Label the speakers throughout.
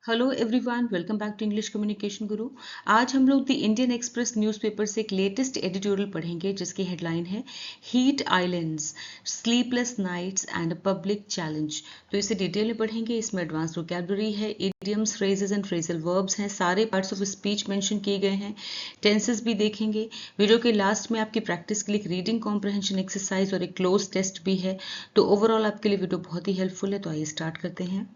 Speaker 1: Hello everyone, welcome back to English communication guru. आज हम लोग द इंडियन एक्सप्रेस न्यूज़पेपर से एक लेटेस्ट एडिटोरियल पढ़ेंगे जिसकी हेडलाइन है heat islands, sleepless nights and a public challenge. तो इसे डिटेल में पढ़ेंगे। इसमें एडवांस वोकैबुलरी है, idioms, phrases and phrasal verbs हैं, सारे पार्ट्स ऑफ स्पीच मेंशन किए गए हैं, टेंसेस भी देखेंगे। वीडियो के लास्ट में आपकी प्रैक्टिस के लिए एक रीडिंग कॉम्प्रहेंशन एक्सरसाइज और एक क्लोज टेस्ट भी है। तो ओवरऑल आपके लिए वीडियो बहुत ही हेल्पफुल है। तो आइए स्टार्ट करते हैं।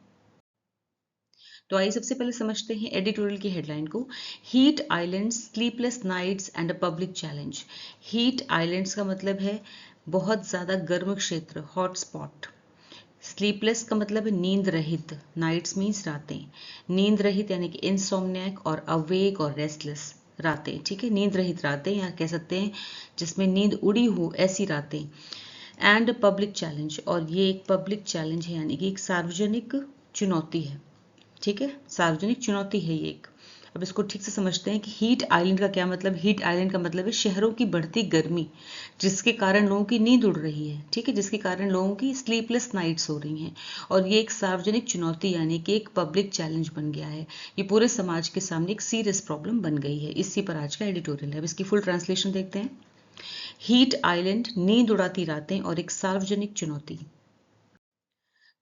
Speaker 1: तो आइए सबसे पहले समझते हैं एडिटोरियल की हेडलाइन को। Heat islands, sleepless nights and a public challenge. Heat islands का मतलब है बहुत ज़्यादा गर्म क्षेत्र, हॉट स्पॉट। स्लीपलेस का मतलब है नींद रहित, नाइट्स मीन्स रातें, नींद रहित यानी कि इनसोम्नियाक, और अवेक और रेस्टलेस रातें। ठीक है, नींद रहित रातें, या कह सकते हैं जिसमें नींद उड़ी हो ऐसी रातें। एंड पब्लिक चैलेंज, और ये एक पब्लिक चैलेंज है यानी कि एक सार्वजनिक चुनौती है। ठीक है, सार्वजनिक चुनौती है ये एक। अब इसको ठीक से समझते हैं कि हीट आइलैंड का क्या मतलब। हीट आइलैंड का मतलब है शहरों की बढ़ती गर्मी जिसके कारण लोगों की नींद उड़ रही है। ठीक है, जिसके कारण लोगों की स्लीपलेस नाइट्स हो रही हैं, और ये एक सार्वजनिक चुनौती यानी कि एक पब्लिक चैलेंज बन गया है। ये पूरे समाज के सामने एक सीरियस प्रॉब्लम बन गई है। इसी पर आज का एडिटोरियल है। अब इसकी फुल ट्रांसलेशन देखते हैं। हीट आइलैंड, नींद उड़ाती रातें और एक सार्वजनिक चुनौती।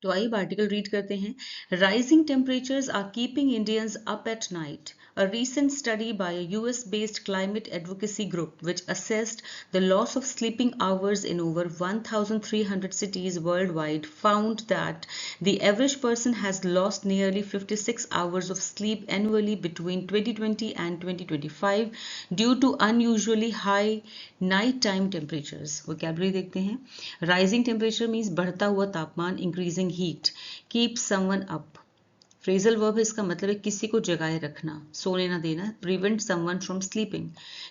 Speaker 1: तो आइए आर्टिकल रीड करते हैं। Rising temperatures are keeping Indians up at night. A recent study by a US-based climate advocacy group, which assessed the loss of sleeping hours in over 1,300 cities worldwide, found that the average person has lost nearly 56 hours of sleep annually between 2020 and 2025 due to unusually high nighttime temperatures. Vocabulary देखते हैं। Rising temperature means बढ़ता हुआ तापमान, increasing heat, keep someone up. Phrasal verb है, इसका मतलब है किसी को जगाए रखना, सोने ना देना। Prevent someone from sleeping.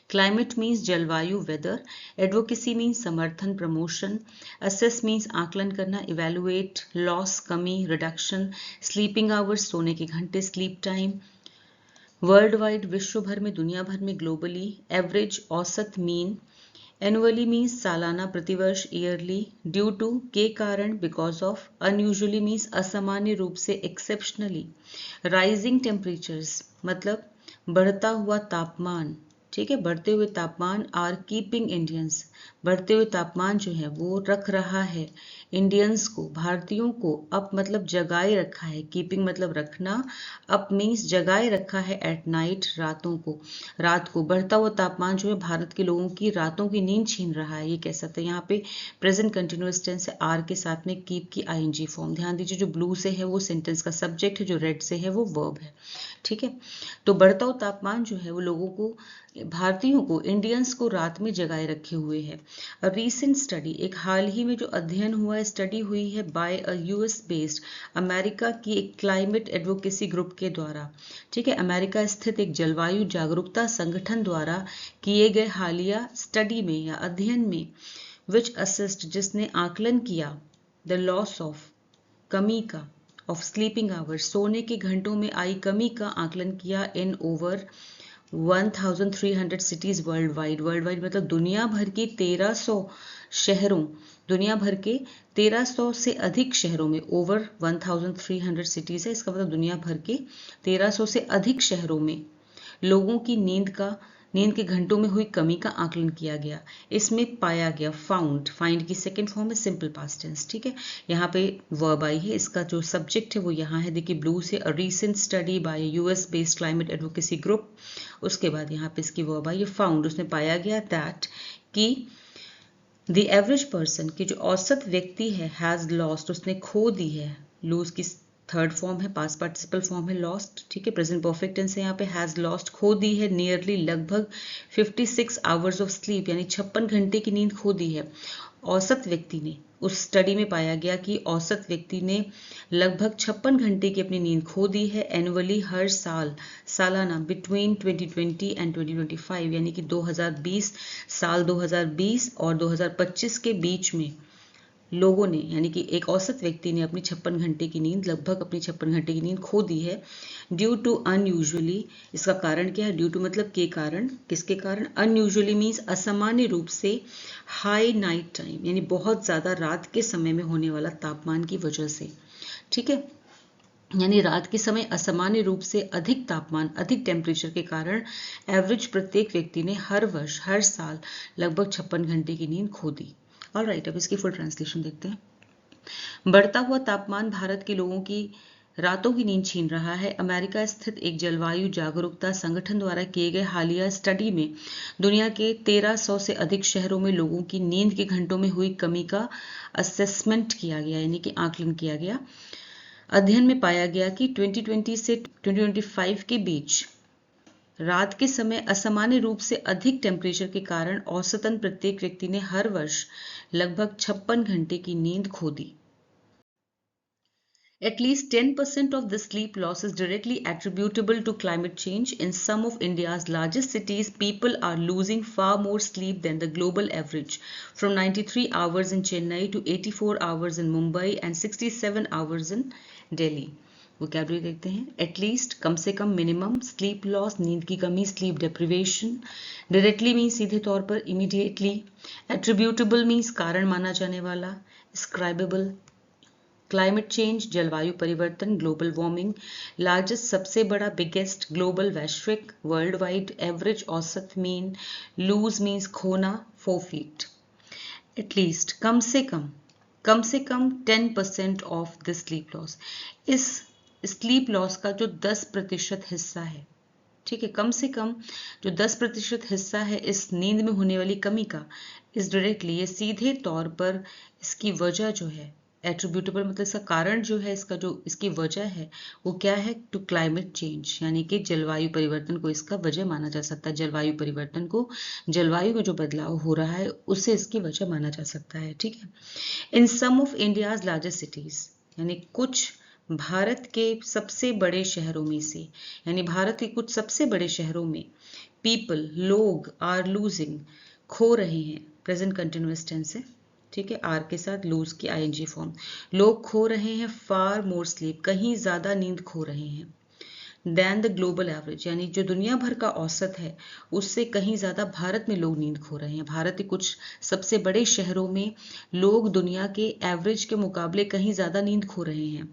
Speaker 1: Climate means जलवायु, वेदर। एडवोकेसी मीन्स समर्थन, प्रमोशन। असेस मीन्स आकलन करना, इवेलुएट। लॉस कमी, रिडक्शन। स्लीपिंग आवर्स सोने के घंटे, स्लीप टाइम। वर्ल्ड वाइड विश्व भर में, दुनिया भर में, ग्लोबली। एवरेज औसत, मीन। एनुअली मीन्स सालाना, प्रतिवर्ष, ईयरली। ड्यू टू के कारण, बिकॉज ऑफ। अनयूजुअली मीन्स असामान्य रूप से, एक्सेप्शनली। राइजिंग टेम्परेचर्स मतलब बढ़ता हुआ तापमान। ठीक है, बढ़ते हुए तापमान आर कीपिंग इंडियंस, बढ़ते हुए तापमान जो है वो रख रहा है इंडियंस को, भारतीयों को। अप मतलब जगाए रखा है, कीपिंग मतलब रखना, अप मीन्स जगाए रखा है, एट नाइट रातों को, रात को। बढ़ता हुआ तापमान जो है भारत के लोगों की रातों की नींद छीन रहा है, ये कह सकते हैं। यहाँ पे प्रेजेंट कंटिन्यूअस टेंस है, आर के साथ में कीप की आईएनजी फॉर्म। ध्यान दीजिए, जो ब्लू से है वो सेंटेंस का सब्जेक्ट है, जो रेड से है वो वर्ब है। ठीक है, तो बढ़ता हुआ तापमान जो है वो लोगों को, भारतीयों को, इंडियंस को रात में जगाए रखे हुए है। रीसेंट स्टडी, एक हाल ही में जो अध्ययन हुआ है, स्टडी हुई है by a US based, America की एक क्लाइमेट एडवोकेसी ग्रुप के द्वारा। ठीक है, अमेरिका स्थित एक जलवायु जागरूकता संगठन द्वारा किए गए हालिया स्टडी में या अध्ययन में, विच असिस्ट जिसने आकलन किया, द लॉस ऑफ कमी का, ऑफ स्लीपिंग आवर्स सोने के घंटों में आई कमी का आकलन किया, इन over 1300 cities world wide. World wide मतलब दुनिया भर की 1300 शहरों, दुनिया भर के 1300 से अधिक शहरों में। ओवर 1300 सिटीज है, इसका मतलब दुनिया भर के 1300 से अधिक शहरों में लोगों की नींद के घंटों में हुई कमी का आकलन किया गया। इसमें पाया गया, फाउंड, फाइंड की सेकंड फॉर्म है सिंपल पास्ट टेंस। ठीक है, यहाँ पे वर्ब आई है, इसका जो सब्जेक्ट है वो यहाँ है, देखिए ब्लू से, a recent study bye US based climate advocacy group. उसके बाद यहाँ पे इसकी वर्ब आई है, फाउंड, उसमें पाया गया, दैट कि द एवरेज पर्सन की जो औसत व्यक्ति है, हैज लॉस्ट, उसने खो दी है। लूज की थर्ड फॉर्म है, पास्ट पार्टिसिपल फॉर्म है, लॉस्ट। ठीक है, प्रेजेंट परफेक्ट टेंस है यहाँ पे, हैज लॉस्ट, खो दी है, नियरली लगभग 56 आवर्स ऑफ स्लीप यानी 56 घंटे की नींद खो दी है। औसत व्यक्ति ने, उस स्टडी में पाया गया कि औसत व्यक्ति ने लगभग 56 घंटे की अपनी नींद खो दी है, एनुअली, हर साल, सालाना, बिटवीन 2020 एंड 2025 यानी कि 2020, साल 2020 और 2025 के बीच में लोगों ने, यानी कि एक औसत व्यक्ति ने अपनी 56 घंटे की नींद, लगभग अपनी 56 घंटे की नींद खो दी है। ड्यू टू अनयूजुअली, इसका कारण क्या है, ड्यू टू मतलब के कारण, किसके कारण, अनयूजुअली मीन्स असामान्य रूप से, हाई नाइट टाइम यानी बहुत ज़्यादा रात के समय में होने वाला तापमान की वजह से। ठीक है, यानी रात के समय असामान्य रूप से अधिक तापमान, अधिक टेम्परेचर के कारण एवरेज प्रत्येक व्यक्ति ने हर वर्ष, हर साल लगभग 56 घंटे की नींद खो दी। ऑलराइट, अब इसकी फुल ट्रांसलेशन देखते हैं। बढ़ता हुआ तापमान भारत के लोगों की रातों की नींद छीन रहा है। अमेरिका स्थित एक जलवायु जागरूकता संगठन द्वारा किए गए हालिया स्टडी में दुनिया के 1300 से अधिक शहरों में लोगों की नींद के घंटों में हुई कमी का असेसमेंट किया गया, यानी कि आकलन किया गया। अध्ययन में पाया गया कि 2020 से 2025 के बीच रात के समय असामान्य रूप से अधिक टेम्परेचर के कारण औसतन प्रत्येक व्यक्ति ने हर वर्ष लगभग 56 घंटे की नींद खो दी। At least 10% of the sleep loss is directly attributable to climate change. In some of India's largest cities, people are losing far more sleep than the global average, from 93 hours in Chennai to 84 hours in Mumbai and 67 hours in Delhi. Vocabulary देखते हैं। At least, कम से कम, minimum, sleep loss, नींद की कमी, sleep deprivation. Directly means सीधे तौर पर, immediately. Attributable means कारण माना जाने वाला, स्क्राइबेबल। क्लाइमेट चेंज, जलवायु परिवर्तन, ग्लोबल वार्मिंग। लार्जेस्ट, सबसे बड़ा, बिगेस्ट, ग्लोबल, वैश्विक, वर्ल्ड वाइड, एवरेज, औसत, मीन। लूज मीन्स खोना, फोरफीट। एटलीस्ट, कम से कम, कम से कम 10% ऑफ द स्लीप लॉस। इस स्लीप लॉस का जो 10% हिस्सा है, ठीक है, कम से कम जो 10% हिस्सा है इस नींद में होने वाली कमी का, इस डायरेक्टली, ये सीधे तौर पर इसकी वजह जो है, एट्रीब्यूटेबल मतलब इसका कारण जो है, इसका जो इसकी वजह है वो क्या है, टू क्लाइमेट चेंज, यानी कि जलवायु परिवर्तन को इसका वजह माना जा सकता है। जलवायु परिवर्तन को, जलवायु में जो बदलाव हो रहा है उससे इसकी वजह माना जा सकता है, ठीक है। इन सम ऑफ इंडियाज लार्जेस्ट सिटीज, यानी कुछ भारत के सबसे बड़े शहरों में से, यानी भारत के कुछ सबसे बड़े शहरों में, पीपल, लोग, आर लूजिंग, खो रहे हैं, प्रेजेंट कंटिन्यूअस टेंस है, ठीक है, आर के साथ लूज की आईएनजी फॉर्म। लोग खो रहे हैं फार मोर स्लीप, कहीं ज्यादा नींद खो रहे हैं, देन द ग्लोबल एवरेज, यानी जो दुनिया भर का औसत है उससे कहीं ज्यादा भारत में लोग नींद खो रहे हैं। भारत के कुछ सबसे बड़े शहरों में लोग दुनिया के एवरेज के मुकाबले कहीं ज्यादा नींद खो रहे हैं।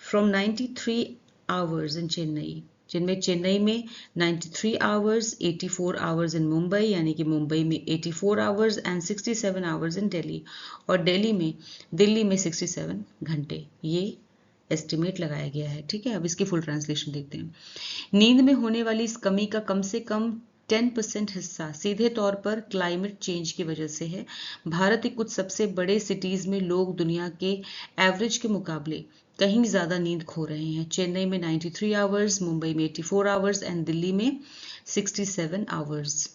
Speaker 1: फ्रॉम 93 आवर्स इन चेन्नई, जिनमें चेन्नई में 93 आवर्स, 84 आवर्स इन मुंबई, यानी कि मुंबई में 84 hours and 67 hours in Delhi, और दिल्ली में 67 घंटे, ये एस्टिमेट लगाया गया है, ठीक है। अब इसकी फुल ट्रांसलेशन देखते हैं। नींद में होने वाली इस कमी का कम से कम 10% हिस्सा सीधे तौर पर क्लाइमेट चेंज की वजह से है। भारत के कुछ सबसे बड़े सिटीज में लोग दुनिया के एवरेज के मुकाबले कहीं ज्यादा नींद खो रहे हैं। चेन्नई में 93 आवर्स, मुंबई में 84 आवर्स एंड दिल्ली में 67 hours.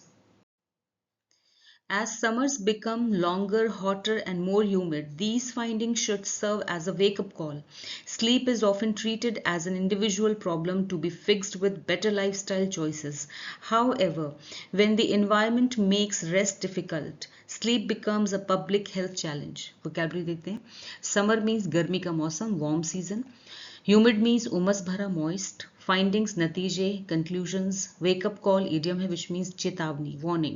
Speaker 1: As summers become longer, hotter, and more humid, these findings should serve as a wake-up call. Sleep is often treated as an individual problem to be fixed with better lifestyle choices. However, when the environment makes rest difficult, sleep becomes a public health challenge. Vocabulary देखते हैं। Summer means गर्मी का मौसम, warm season. Humid means उमस भरा, moist. Findings, नतीजे, conclusions. Wake up call, idiom है which means चेतावनी, warning.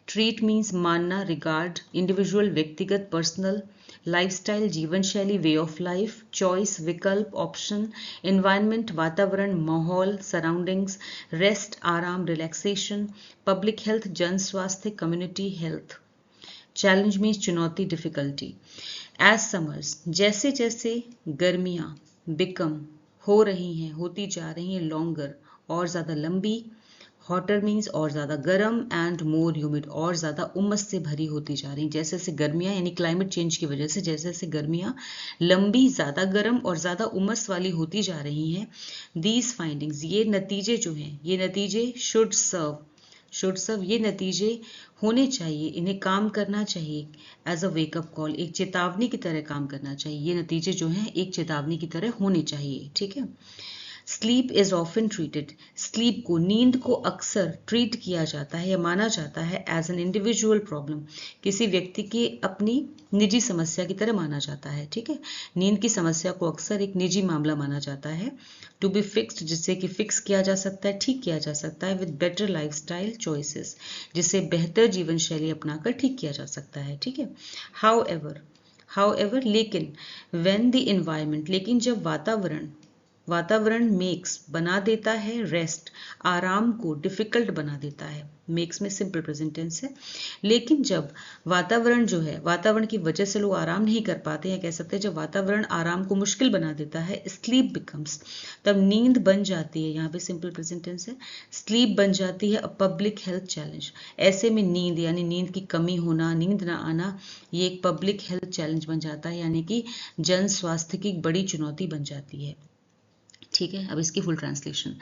Speaker 1: Treat means मानना, regard. Individual, व्यक्तिगत, personal. Lifestyle, जीवन शैली, way of life. Choice, विकल्प, option. Environment, वातावरण, माहौल, surroundings. Rest, आराम, relaxation. Public health, जन स्वास्थ्य, community health. Challenge means चुनौती, difficulty. As summers, जैसे जैसे गर्मियाँ become हो रही हैं, होती जा रही हैं, लॉन्गर, और ज़्यादा लंबी, हॉटर मीन्स और ज़्यादा गर्म, एंड मोर ह्यूमिड, और ज़्यादा उमस से भरी होती जा रही हैं। जैसे जैसे गर्मियाँ, यानी क्लाइमेट चेंज की वजह से जैसे जैसे गर्मियाँ लंबी, ज़्यादा गर्म और ज़्यादा उमस वाली होती जा रही हैं, दीज फाइंडिंग्स, ये नतीजे जो हैं, ये नतीजे शुड सर्व, ये नतीजे होने चाहिए, इन्हें काम करना चाहिए एज अ वेकअप कॉल, एक चेतावनी की तरह काम करना चाहिए। ये नतीजे जो हैं एक चेतावनी की तरह होने चाहिए, ठीक है। Sleep is often treated, sleep को, नींद को अक्सर ट्रीट किया जाता है या माना जाता है एज एन इंडिविजुअल प्रॉब्लम, किसी व्यक्ति की अपनी निजी समस्या की तरह माना जाता है, ठीक है। नींद की समस्या को अक्सर एक निजी मामला माना जाता है, टू बी फिक्स्ड, जिससे कि फिक्स किया जा सकता है, ठीक किया जा सकता है, विद बेटर लाइफस्टाइल चॉइसेस, जिसे बेहतर जीवन शैली अपनाकर ठीक किया जा सकता है, ठीक है। हाउएवर, लेकिन, व्हेन द एनवायरनमेंट, लेकिन जब वातावरण, वातावरण मेक्स बना देता है, रेस्ट आराम को डिफिकल्ट बना देता है। मेक्स में सिंपल प्रेजेंट टेंस है। लेकिन जब वातावरण जो है, वातावरण की वजह से लोग आराम नहीं कर पाते हैं, कह सकते हैं जब वातावरण आराम को मुश्किल बना देता है, स्लीप बिकम्स, तब नींद बन जाती है, यहाँ पे सिंपल प्रेजेंट टेंस है, स्लीप बन जाती है अ पब्लिक हेल्थ चैलेंज। ऐसे में नींद यानी नींद की कमी होना, नींद ना आना, ये एक पब्लिक हेल्थ चैलेंज बन जाता है, यानी कि जन स्वास्थ्य की एक बड़ी चुनौती बन जाती है। ठीक है, अब इसकी फुल ट्रांसलेशन।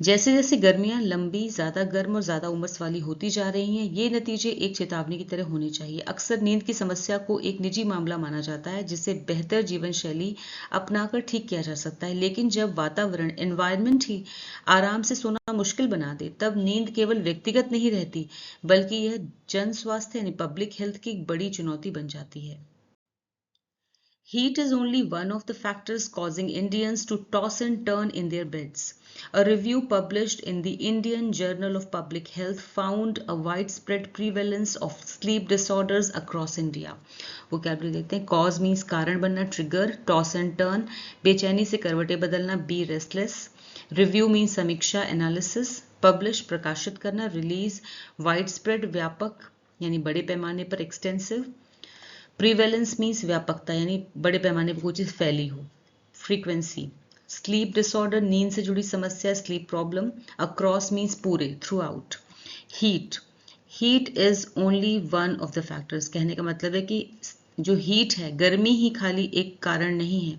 Speaker 1: जैसे जैसे गर्मियां लंबी, ज्यादा गर्म और ज्यादा उमस वाली होती जा रही हैं, ये नतीजे एक चेतावनी की तरह होने चाहिए। अक्सर नींद की समस्या को एक निजी मामला माना जाता है जिसे बेहतर जीवन शैली अपनाकर ठीक किया जा सकता है, लेकिन जब वातावरण एनवायरनमेंट ही आराम से सोना मुश्किल बना दे, तब नींद केवल व्यक्तिगत नहीं रहती, बल्कि यह जन स्वास्थ्य यानी पब्लिक हेल्थ की एक बड़ी चुनौती बन जाती है। Heat is only one of the factors causing Indians to toss and turn in their beds. A review published in the Indian Journal of Public Health found a widespread prevalence of sleep disorders across India. Vocabulary देखते हैं. Cause means कारण बनना, trigger, toss and turn, बेचैनी से करवटें बदलना, be restless. Review means समीक्षा, analysis. Publish प्रकाशित करना, release, widespread व्यापक यानी बड़े पैमाने पर, extensive. प्रीवेलेंस मीन्स व्यापकता यानी बड़े पैमाने पर कोई चीज फैली हो। फ्रीक्वेंसी, स्लीप डिसऑर्डर नींद से जुड़ी समस्या, स्लीप प्रॉब्लम। अक्रॉस मीन्स पूरे, through out. Heat, heat is only one of the factors, कहने का मतलब है कि जो हीट है, गर्मी ही खाली एक कारण नहीं है,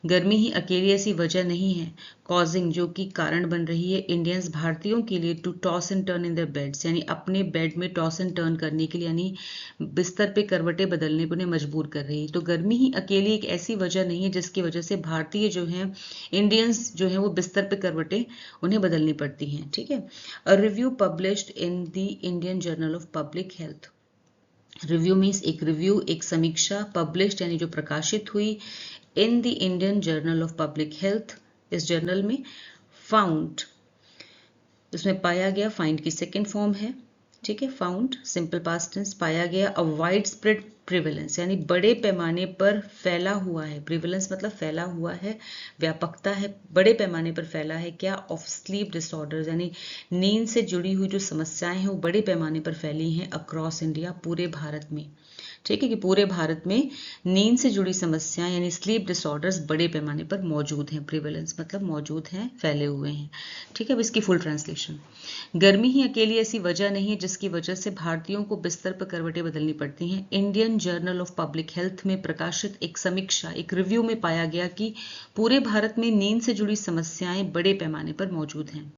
Speaker 1: गर्मी ही अकेली ऐसी वजह नहीं है। कॉजिंग जो कि कारण बन रही है इंडियंस भारतीयों के लिए to toss and turn in their beds, यानी अपने बेड में टॉस एंड टर्न करने के लिए, यानी बिस्तर पे करवटें बदलने को उन्हें मजबूर कर रही है। तो गर्मी ही अकेली एक ऐसी वजह नहीं है जिसकी वजह से भारतीय जो हैं, इंडियंस जो हैं, वो बिस्तर पे करवटें उन्हें बदलनी पड़ती हैं। ठीक है। A review published in the Indian journal of public health. Review means एक रिव्यू, एक समीक्षा, पब्लिश्ड यानी जो प्रकाशित हुई, in the Indian journal of public health, इस जर्नल में, फाउंड, उसमें पाया गया, फाइंड की सेकेंड फॉर्म है। ठीक है, फाउंड सिंपल पास्ट टेंस, पाया गया, अ वाइड स्प्रेड प्रिवेलेंस यानी बड़े पैमाने पर फैला हुआ है, प्रिवेलेंस मतलब फैला हुआ है, व्यापकता है, बड़े पैमाने पर फैला है क्या, ऑफ स्लीप डिसऑर्डर्स यानी नींद से जुड़ी हुई जो समस्याएं हैं वो बड़े पैमाने पर फैली हैं अक्रॉस इंडिया, पूरे भारत में। ठीक है, कि पूरे भारत में नींद से जुड़ी समस्याएं यानी स्लीप डिसऑर्डर्स बड़े पैमाने पर मौजूद हैं, प्रिवेलेंस मतलब मौजूद हैं, फैले हुए हैं। ठीक है, अब इसकी फुल ट्रांसलेशन। गर्मी ही अकेली ऐसी वजह नहीं है जिसकी वजह से भारतीयों को बिस्तर पर करवटें बदलनी पड़ती हैं। Indian journal of public health में प्रकाशित एक समीक्षा, एक रिव्यू में पाया गया कि पूरे भारत में नींद से जुड़ी समस्याएं बड़े पैमाने पर मौजूद हैं।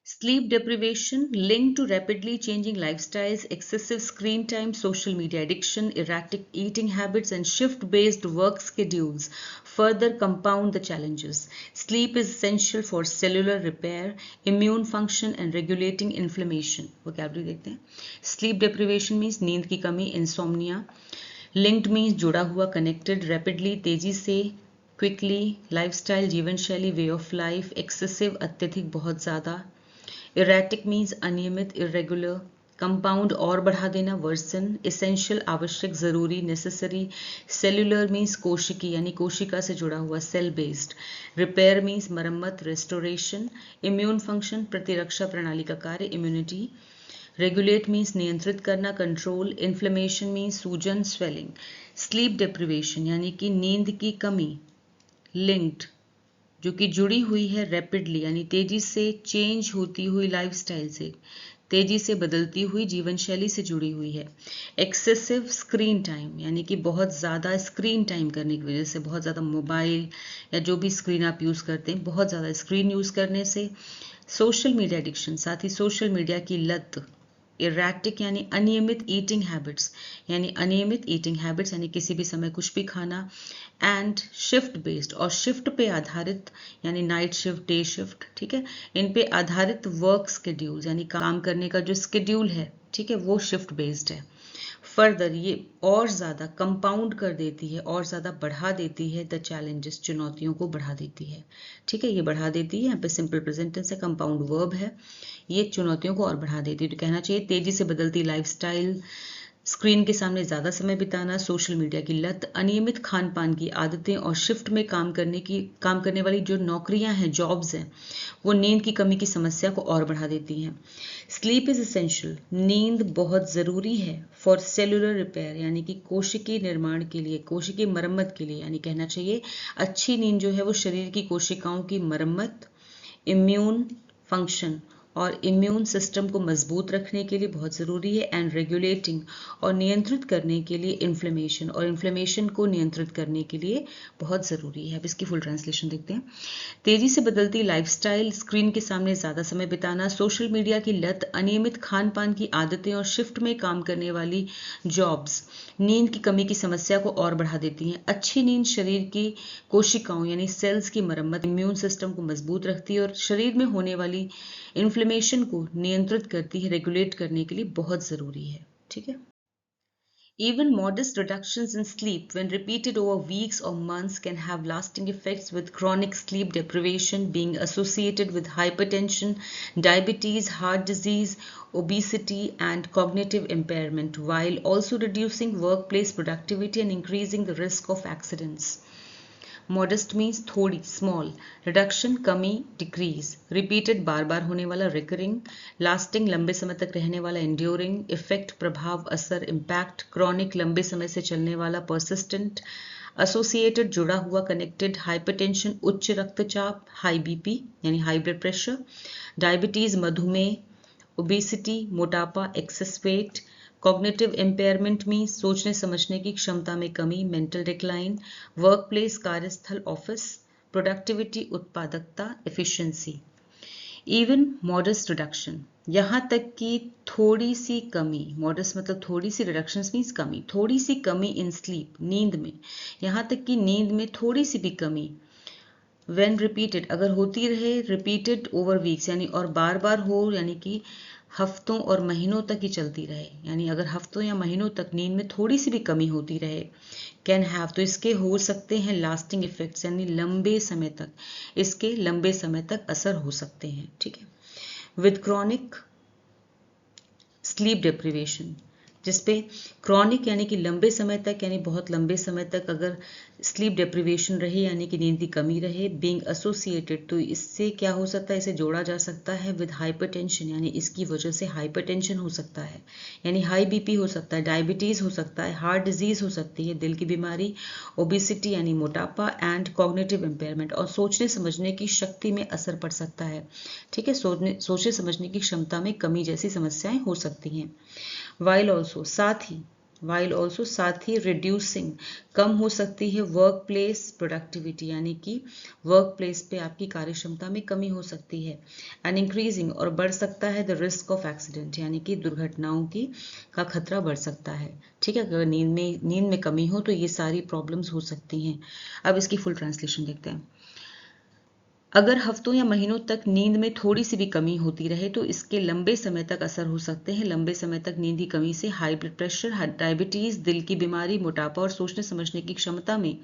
Speaker 1: Sleep deprivation linked to rapidly changing lifestyles, excessive screen time, social media addiction, erratic eating habits, and shift-based work schedules further compound the challenges. Sleep is essential for cellular repair, immune function, and regulating inflammation. Vocabulary देखते हैं. Sleep deprivation means नींद की कमी, insomnia. Linked means जुड़ा हुआ, connected, rapidly तेजी से, quickly, lifestyle जीवन शैली, वे ऑफ लाइफ, एक्सेसिव अत्यधिक बहुत ज़्यादा, इरेटिक मीन्स अनियमित, इरेगुलर, कंपाउंड और बढ़ा देना, वर्सन, एसेंशियल आवश्यक, जरूरी, नेसेसरी, सेल्युलर मीन्स कोशिकी यानी कोशिका से जुड़ा हुआ, सेल बेस्ड, रिपेयर मीन्स मरम्मत, रेस्टोरेशन, इम्यून फंक्शन प्रतिरक्षा प्रणाली का कार्य, इम्यूनिटी, रेगुलेट मीन्स नियंत्रित करना, कंट्रोल, इन्फ्लेमेशन मीन्स सूजन, स्वेलिंग, स्लीप डिप्रिवेशन यानी कि नींद की कमी, लिंक्ड जो कि जुड़ी हुई है, रैपिडली यानी तेजी से, चेंज होती हुई लाइफस्टाइल से, तेजी से बदलती हुई जीवन शैली से जुड़ी हुई है। एक्सेसिव स्क्रीन टाइम यानी कि बहुत ज़्यादा स्क्रीन टाइम करने की वजह से, बहुत ज़्यादा मोबाइल या जो भी स्क्रीन आप यूज़ करते हैं, बहुत ज़्यादा स्क्रीन यूज़ करने से। सोशल मीडिया एडिक्शन, साथ ही सोशल मीडिया की लत। इरेटिक यानी अनियमित ईटिंग हैबिट्स, यानी अनियमित ईटिंग हैबिट्स यानी किसी भी समय कुछ भी खाना। एंड शिफ्ट बेस्ड, और शिफ्ट पे आधारित यानी नाइट शिफ्ट, डे शिफ्ट, ठीक है, इन पे आधारित वर्क शेड्यूल यानी काम करने का जो शेड्यूल है, ठीक है, वो शिफ्ट बेस्ड है। फर्दर ये और ज़्यादा कंपाउंड कर देती है, और ज़्यादा बढ़ा देती है द चैलेंजेस, चुनौतियों को बढ़ा देती है। ठीक है, ये बढ़ा देती है, यहाँ पे सिंपल प्रेजेंट टेंस है, कंपाउंड वर्ब है, ये चुनौतियों को और बढ़ा देती है। तो कहना चाहिए तेजी से बदलती लाइफस्टाइल, स्क्रीन के सामने ज़्यादा समय बिताना, सोशल मीडिया की लत, अनियमित खान पान की आदतें और शिफ्ट में काम करने वाली जो नौकरियां हैं, जॉब्स हैं, वो नींद की कमी की समस्या को और बढ़ा देती हैं। स्लीप इज एसेंशियल, नींद बहुत ज़रूरी है फॉर सेलुलर रिपेयर, यानी कि कोशिकीय निर्माण के लिए, कोशिकीय मरम्मत के लिए, यानी कहना चाहिए अच्छी नींद जो है वो शरीर की कोशिकाओं की मरम्मत, इम्यून फंक्शन और इम्यून सिस्टम को मजबूत रखने के लिए बहुत ज़रूरी है, एंड रेगुलेटिंग और नियंत्रित करने के लिए इन्फ्लेमेशन, और इन्फ्लेमेशन को नियंत्रित करने के लिए बहुत ज़रूरी है। अब इसकी फुल ट्रांसलेशन देखते हैं। तेजी से बदलती लाइफस्टाइल, स्क्रीन के सामने ज़्यादा समय बिताना, सोशल मीडिया की लत, अनियमित खान पान की आदतें और शिफ्ट में काम करने वाली जॉब्स नींद की कमी की समस्या को और बढ़ा देती हैं। अच्छी नींद शरीर की कोशिकाओं यानी सेल्स की मरम्मत, इम्यून सिस्टम को मजबूत रखती है और शरीर में होने वाली इन्फ्लेमेशन को नियंत्रित करती है, रेगुलेट करने के लिए बहुत ज़रूरी है। ठीक है। Even modest reductions in sleep, when repeated over weeks or months, can have lasting effects, with chronic sleep deprivation being associated with hypertension, diabetes, heart disease, obesity, and cognitive impairment, while also reducing workplace productivity and increasing the risk of accidents. Modest means थोड़ी, small, reduction कमी, decrease, repeated बार बार होने वाला, recurring, lasting लंबे समय तक रहने वाला, enduring, effect प्रभाव, असर, इम्पैक्ट, क्रॉनिक लंबे समय से चलने वाला, परसिस्टेंट, एसोसिएटेड जुड़ा हुआ, कनेक्टेड, हाइपरटेंशन उच्च रक्तचाप, हाई बीपी यानी हाई ब्लड प्रेशर, डायबिटीज मधुमेह, ओबेसिटी मोटापा, एक्सेस वेट, कॉग्निटिव इम्पेयरमेंट में सोचने समझने की क्षमता में कमी, मेंटल डिक्लाइन, वर्क प्लेस कार्यस्थल ऑफिस, प्रोडक्टिविटी उत्पादकता, एफिशिएंसी। इवन मॉडेस्ट रिडक्शन, यहाँ तक कि थोड़ी सी कमी, मॉडेस्ट मतलब थोड़ी सी, रिडक्शन मीन्स कमी, थोड़ी सी कमी इन स्लीप, नींद में, यहाँ तक कि नींद में थोड़ी सी भी कमी, व्हेन रिपीटेड अगर होती रहे, रिपीटेड ओवर वीक्स यानी और बार बार हो, यानी कि हफ्तों और महीनों तक ही चलती रहे, यानी अगर हफ्तों या महीनों तक नींद में थोड़ी सी भी कमी होती रहे, कैन हैव तो इसके हो सकते हैं लास्टिंग इफेक्ट्स, यानी लंबे समय तक, इसके लंबे समय तक असर हो सकते हैं। ठीक है। विद क्रॉनिक स्लीप डिप्रिवेशन, जिसपे क्रॉनिक यानी कि लंबे समय तक, यानी बहुत लंबे समय तक अगर स्लीप डिप्रिवेशन रहे यानी कि नींद की कमी रहे, बीइंग एसोसिएटेड तो इससे क्या हो सकता है, इसे जोड़ा जा सकता है विद हाइपरटेंशन, यानी इसकी वजह से हाइपरटेंशन हो सकता है, यानी हाई बीपी हो सकता है, डायबिटीज हो सकता है, हार्ट डिजीज हो सकती है, दिल की बीमारी, ओबेसिटी यानी मोटापा, एंड कॉग्निटिव इम्पेयरमेंट और सोचने समझने की शक्ति में असर पड़ सकता है। ठीक है। सोचने समझने की क्षमता में कमी जैसी समस्याएं हो सकती हैं। वाइल ऑल्सो साथ ही रिड्यूसिंग कम हो सकती है वर्क प्लेस प्रोडक्टिविटी, यानी कि वर्क प्लेस पे आपकी कार्यक्षमता में कमी हो सकती है, एंड इंक्रीजिंग और बढ़ सकता है द रिस्क ऑफ एक्सीडेंट, यानी कि दुर्घटनाओं की का खतरा बढ़ सकता है। ठीक है। अगर नींद में कमी हो तो ये सारी प्रॉब्लम्स हो सकती हैं। अब इसकी फुल ट्रांसलेशन देखते हैं। अगर हफ्तों या महीनों तक नींद में थोड़ी सी भी कमी होती रहे तो इसके लंबे समय तक असर हो सकते हैं। लंबे समय तक नींद की कमी से हाई ब्लड प्रेशर, डायबिटीज, दिल की बीमारी, मोटापा और सोचने समझने की क्षमता में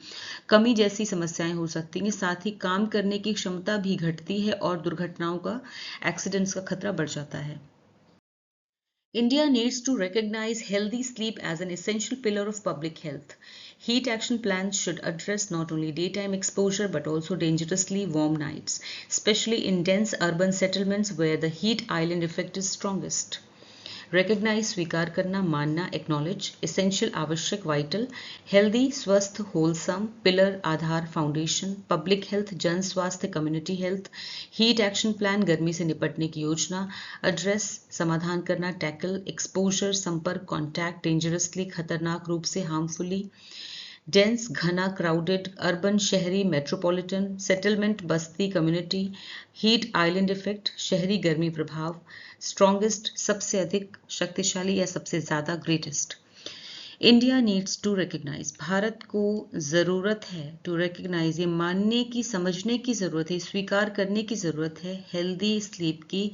Speaker 1: कमी जैसी समस्याएं हो सकती हैं। साथ ही काम करने की क्षमता भी घटती है और दुर्घटनाओं का, एक्सीडेंट्स का खतरा बढ़ जाता है। India needs to recognize healthy sleep as an essential pillar of public health. Heat action plans should address not only daytime exposure but also dangerously warm nights, especially in dense urban settlements where the heat island effect is strongest. Recognise स्वीकार करना, मानना, acknowledge, essential आवश्यक, vital, healthy स्वस्थ, wholesome, pillar आधार foundation, public health जन स्वास्थ्य community health, heat action plan गर्मी से निपटने की योजना, एड्रेस समाधान करना, टैकल, एक्सपोजर संपर्क, कॉन्टैक्ट, डेंजरसली खतरनाक रूप से, हार्मफुली, डेंस घना क्राउडेड, अर्बन शहरी मेट्रोपॉलिटन, सेटलमेंट बस्ती कम्युनिटी, हीट आइलैंड इफेक्ट शहरी गर्मी प्रभाव, स्ट्रॉन्गेस्ट सबसे अधिक, शक्तिशाली या सबसे ज्यादा, greatest. India needs to recognise, भारत को जरूरत है, टू रिकग्नाइज ये मानने की, समझने की जरूरत है, स्वीकार करने की जरूरत है, हेल्दी स्लीप की,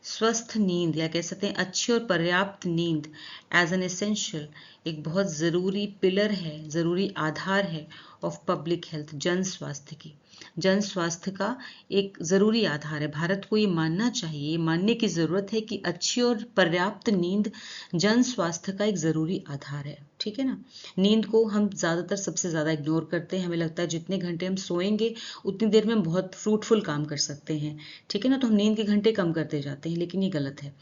Speaker 1: स्वस्थ नींद या कह सकते हैं अच्छी और पर्याप्त नींद एज एन एसेंशियल, एक बहुत ज़रूरी पिलर है, ज़रूरी आधार है ऑफ पब्लिक हेल्थ, जन स्वास्थ्य की। जन स्वास्थ्य का एक ज़रूरी आधार है। भारत को ये मानना चाहिए, ये मानने की ज़रूरत है कि अच्छी और पर्याप्त नींद जन स्वास्थ्य का एक ज़रूरी आधार है। ठीक है ना। नींद को हम ज़्यादातर सबसे ज़्यादा इग्नोर करते हैं। हमें लगता है जितने घंटे हम सोएंगे उतनी देर में हम बहुत फ्रूटफुल काम कर सकते हैं। ठीक है ना। तो हम नींद के घंटे कम करते जाते हैं, लेकिन ये गलत है।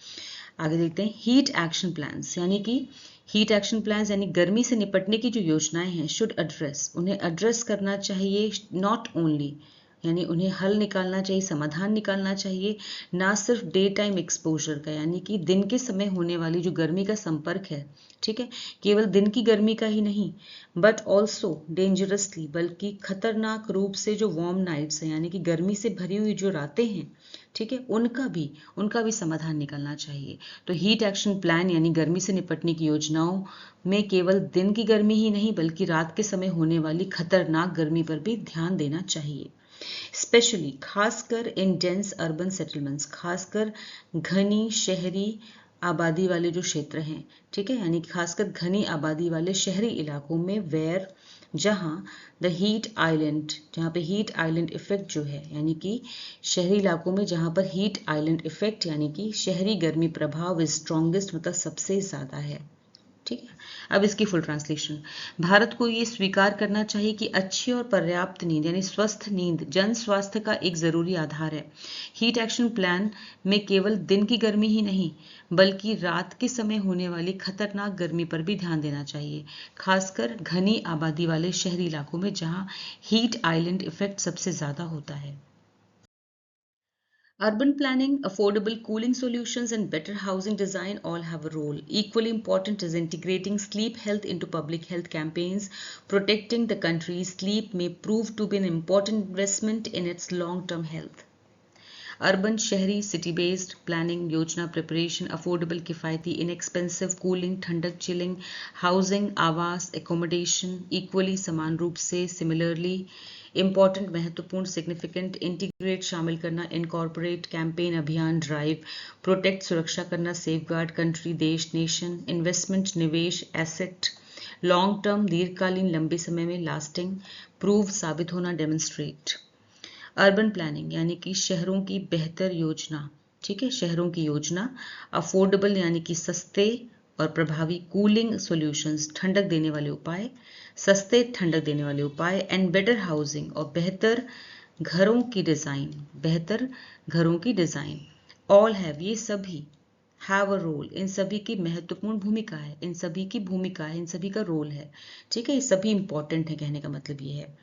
Speaker 1: आगे देखते हैं हीट एक्शन प्लान्स, यानी कि हीट एक्शन प्लान्स यानी गर्मी से निपटने की जो योजनाएं हैं, शुड एड्रेस, उन्हें एड्रेस करना चाहिए, नॉट ओनली, यानी उन्हें हल निकालना चाहिए, समाधान निकालना चाहिए, ना सिर्फ डे टाइम एक्सपोजर का, यानी कि दिन के समय होने वाली जो गर्मी का संपर्क है, ठीक है, केवल दिन की गर्मी का ही नहीं, बट ऑल्सो डेंजरसली, बल्कि खतरनाक रूप से जो वार्म नाइट्स हैं, यानी कि गर्मी से भरी हुई जो रातें हैं, ठीक है, उनका भी समाधान निकलना चाहिए। तो हीट एक्शन प्लान यानी गर्मी से निपटने की योजनाओं में केवल दिन की गर्मी ही नहीं बल्कि रात के समय होने वाली खतरनाक गर्मी पर भी ध्यान देना चाहिए। स्पेशली, खासकर इन डेंस अर्बन सेटलमेंट्स, खासकर घनी शहरी आबादी वाले जो क्षेत्र हैं, ठीक है, यानी खासकर घनी आबादी वाले शहरी इलाकों में, वेयर, जहां द हीट आइलैंड, जहां पे हीट आइलैंड इफेक्ट जो है, यानी कि शहरी इलाकों में जहां पर हीट आइलैंड इफेक्ट यानी कि शहरी गर्मी प्रभाव स्ट्रॉन्गेस्ट, मतलब सबसे ज्यादा है। ठीक है। अब इसकी फुल ट्रांसलेशन, भारत को ये स्वीकार करना चाहिए कि अच्छी और पर्याप्त नींद यानी स्वस्थ नींद जन स्वास्थ्य का एक जरूरी आधार है। हीट एक्शन प्लान में केवल दिन की गर्मी ही नहीं बल्कि रात के समय होने वाली खतरनाक गर्मी पर भी ध्यान देना चाहिए, खासकर घनी आबादी वाले शहरी इलाकों में जहां हीट आइलैंड इफेक्ट सबसे ज्यादा होता है। Urban planning, affordable cooling solutions, and better housing design all have a role. Equally important is integrating sleep health into public health campaigns. Protecting the country's sleep may prove to be an important investment in its long-term health. Urban शहरी city based planning योजना preparation, affordable किफ़ायती inexpensive cooling, ठंडक chilling, housing, आवास, accommodation, equally समान रूप से, similarly important, महत्वपूर्ण, significant, integrate शामिल करना, इनकॉर्पोरेट, कैंपेन, अभियान, ड्राइव, प्रोटेक्ट सुरक्षा करना, सेफ गार्ड, कंट्री, देश, नेशन, इन्वेस्टमेंट, निवेश, एसेट, लॉन्ग टर्म, दीर्घकालीन, लंबे समय में, लास्टिंग, प्रूव, साबित होना, डेमोन्स्ट्रेट। अर्बन प्लानिंग यानी कि शहरों की बेहतर योजना, ठीक है, शहरों की योजना, अफोर्डेबल यानी कि सस्ते और प्रभावी कूलिंग सॉल्यूशंस, ठंडक देने वाले उपाय, सस्ते ठंडक देने वाले उपाय, एंड बेटर हाउसिंग और बेहतर घरों की डिजाइन, बेहतर घरों की डिजाइन, ऑल हैव, ये सभी हैव अ रोल, इन सभी की महत्वपूर्ण भूमिका है, इन सभी की भूमिका है, इन सभी का रोल है, ठीक है, ये सभी इंपॉर्टेंट है, कहने का मतलब ये है।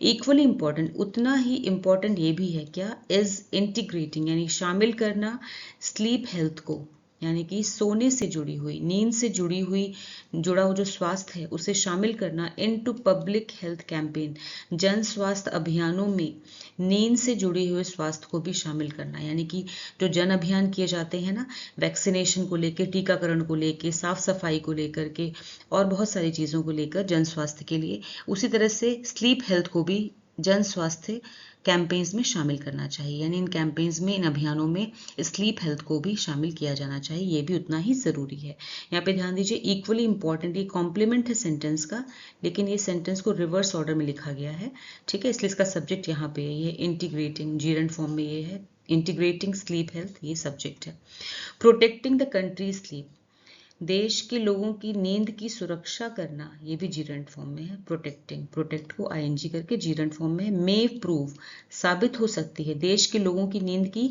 Speaker 1: इक्वली इंपॉर्टेंट, उतना ही इंपॉर्टेंट ये भी है क्या, इज इंटीग्रेटिंग यानी शामिल करना, स्लीप हेल्थ को यानी कि सोने से जुड़ी हुई, नींद से जुड़ी हुई, जुड़ा हुआ जो स्वास्थ्य है उसे शामिल करना, इनटू पब्लिक हेल्थ कैंपेन, जन स्वास्थ्य अभियानों में नींद से जुड़े हुए स्वास्थ्य को भी शामिल करना, यानी कि जो जन अभियान किए जाते हैं ना, वैक्सीनेशन को लेकर, टीकाकरण को लेकर, साफ सफाई को लेकर के और बहुत सारी चीज़ों को लेकर जन स्वास्थ्य के लिए, उसी तरह से स्लीप हेल्थ को भी जन स्वास्थ्य कैंपेन्स में शामिल करना चाहिए, यानी इन कैंपेन्स में, इन अभियानों में स्लीप हेल्थ को भी शामिल किया जाना चाहिए, ये भी उतना ही ज़रूरी है। यहाँ पे ध्यान दीजिए, इक्वली इंपॉर्टेंट, ये कॉम्प्लीमेंट है सेंटेंस का, लेकिन ये सेंटेंस को रिवर्स ऑर्डर में लिखा गया है, ठीक है, इसलिए इसका सब्जेक्ट यहाँ पे ये इंटीग्रेटिंग, जीरेंट फॉर्म में ये है, इंटीग्रेटिंग स्लीप हेल्थ, ये सब्जेक्ट है। प्रोटेक्टिंग द कंट्री स्लीप, देश के लोगों की नींद की सुरक्षा करना, ये भी जीरेंट फॉर्म में है, प्रोटेक्टिंग, प्रोटेक्ट को आईएनजी करके जीरेंट फॉर्म में है, मे प्रूव, साबित हो सकती है, देश के लोगों की नींद की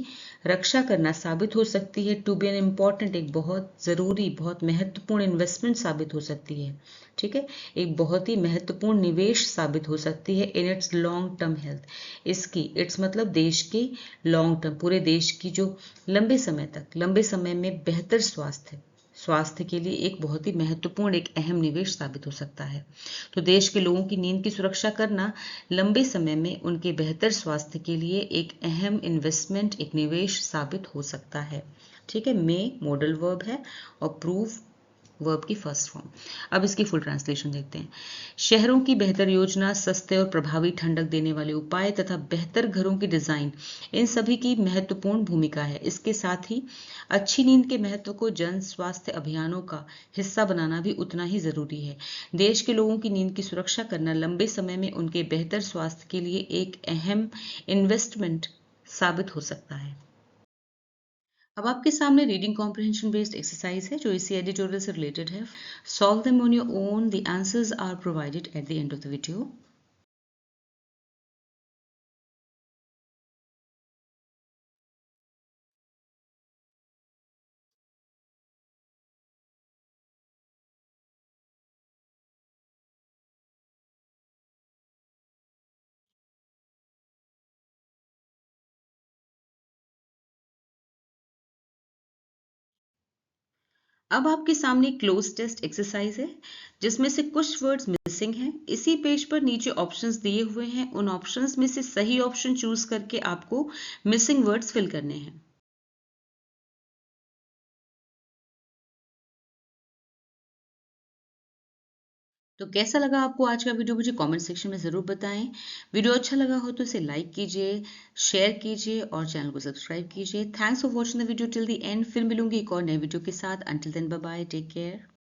Speaker 1: रक्षा करना साबित हो सकती है, टू बी एन इम्पॉर्टेंट, एक बहुत ज़रूरी, बहुत महत्वपूर्ण इन्वेस्टमेंट साबित हो सकती है, ठीक है, एक बहुत ही महत्वपूर्ण निवेश साबित हो सकती है, in its long term health, इसकी, इट्स मतलब देश के लॉन्ग टर्म, पूरे देश की जो लंबे समय तक, लंबे समय में बेहतर स्वास्थ्य के लिए एक बहुत ही महत्वपूर्ण, एक अहम निवेश साबित हो सकता है। तो देश के लोगों की नींद की सुरक्षा करना लंबे समय में उनके बेहतर स्वास्थ्य के लिए एक अहम इन्वेस्टमेंट, एक निवेश साबित हो सकता है, ठीक है। मे मॉडल वर्ब है और प्रूव वर्ब की फर्स्ट फॉर्म। अब इसकी फुल ट्रांसलेशन देखते हैं। शहरों की बेहतर योजना, सस्ते और प्रभावी ठंडक देने वाले उपाय तथा बेहतर घरों की डिजाइन, इन सभी की महत्वपूर्ण भूमिका है। इसके साथ ही अच्छी नींद के महत्व को जन स्वास्थ्य अभियानों का हिस्सा बनाना भी उतना ही जरूरी है। देश के लोगों की नींद की सुरक्षा करना लंबे समय में उनके बेहतर स्वास्थ्य के लिए एक अहम इन्वेस्टमेंट साबित हो सकता है। अब आपके सामने रीडिंग कॉम्प्रिहेंशन बेस्ड एक्सरसाइज है जो इसी एडिटोरियल से रिलेटेड है। Solve them on your own, the answers are provided at the end of the video. अब आपके सामने क्लोज टेस्ट एक्सरसाइज है जिसमें से कुछ वर्ड्स मिसिंग हैं। इसी पेज पर नीचे ऑप्शंस दिए हुए हैं, उन ऑप्शंस में से सही ऑप्शन चूज करके आपको मिसिंग वर्ड्स फिल करने हैं। तो कैसा लगा आपको आज का वीडियो, मुझे कमेंट सेक्शन में ज़रूर बताएं। वीडियो अच्छा लगा हो तो इसे लाइक कीजिए, शेयर कीजिए और चैनल को सब्सक्राइब कीजिए। Thanks for watching the video till the end. फिर मिलूंगी एक और नए वीडियो के साथ। Until then bye bye, take care.